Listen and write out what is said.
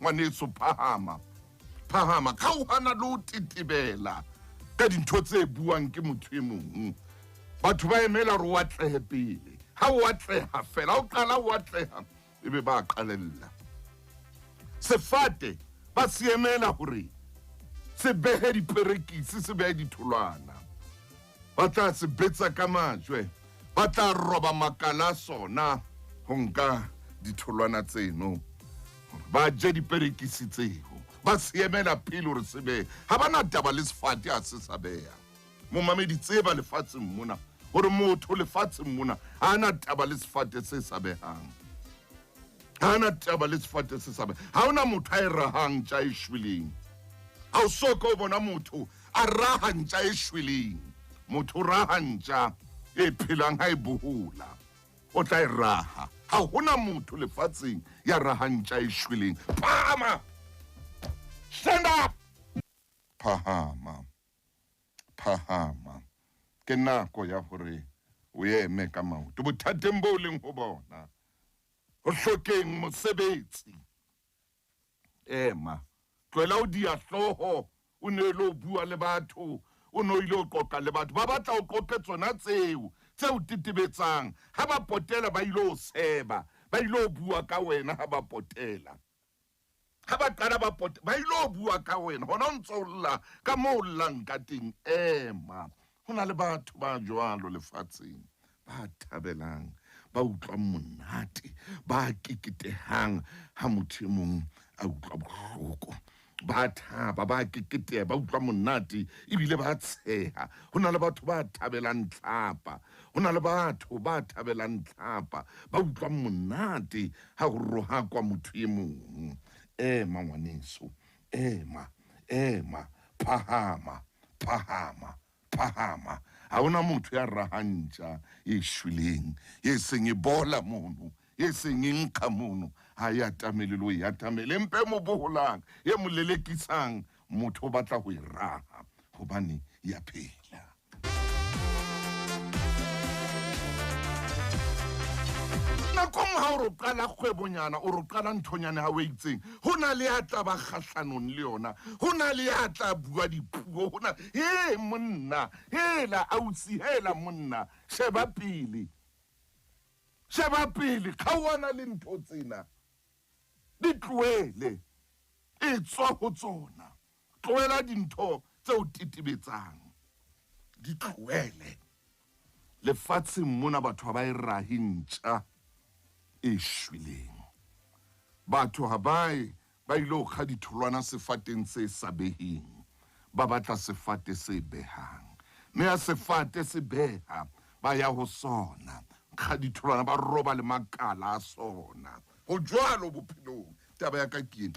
ngwaneso phahama Kgaohana le ho tetebela ka dintho tse buang ke motho e mong batho ba emela re o atlehe pele ha o atleha fela ha o qala o atleha ebe ba qalella sefate ba se emela hore se behe diperekisi se behe ditholwana ba tla se betsa ka majwe ba tla roba makala sona ho nka ditholwana tseno ba je diperekisi tseo ba se emela pele hore se behe ha bana taba le sefate a se sa beha mo mamedi tseba lefatsheng mona hore motho lefatsheng mona ha ana taba le sefate se sa behang ha ana taba le sefate se sa behang ha ona motho a e rahang tja e shweleng ha o soka o bona motho a raha ntja e shweleng motho raha ntja e phelang ha e bohola o tla e raha ha hona motho lefatsheng ya raha ntja e shweleng phahama stand up phahama ke nako ya hore o eme ka maoto bothateng bo leng ho bona ho hlokeng mosebetsi ema tloela o dia hloho o ne lo bua le batho o no ile o qoqa le batho ba batla o qoqe tsona tseo tetebetsang ha ba potela ba ile o seba ba ile o bua ka wena ha ba potela ha ba qala ba ile o bua ka wena hona o ntso lla ka mo llang ka teng ema hona le batho ba jwalo lefatsheng ba thabelang ba utlwa monate ba keketehang ha motho e mong a utlwa bohloko ba thaba ba keketeha ba utlwa monate ebile ba tsheha hona le batho ba thabelang tlhapa hona le batho ba thabelang tlhapa ba utlwa monate ha ho roha kwa motho e mong ema ngwaneso ema phahama ha ona motho ya rahantja e shweleng e seng e bola mono e seng e nka mono ha ya tamele lo ya tamele mpe mo boholang e mo lelekisang motho o batla ho e raha hobane ya phela nakong ha o ro qala kgwebonyana o ro qala nthonyana ha o itseng hona le ya tla ba kgahlanong le yona hona le ya tla bua dipuo hona monna hela ausi hela monna sheba pele Kgaohana le ntho tsena di tloele e tswa ho tsona tloela dintho tseo tetebetsang di tloele lefatsheng mona batho ba e rahintja e shweleng batho ha ba ile kga ditholwana sefateng se sa beheng ba batla sefate se behang me ya sefate se beha ba ya ho sona kga ditholwana ba roba le makala a sona ho jwalo bophelong taba ya ka ke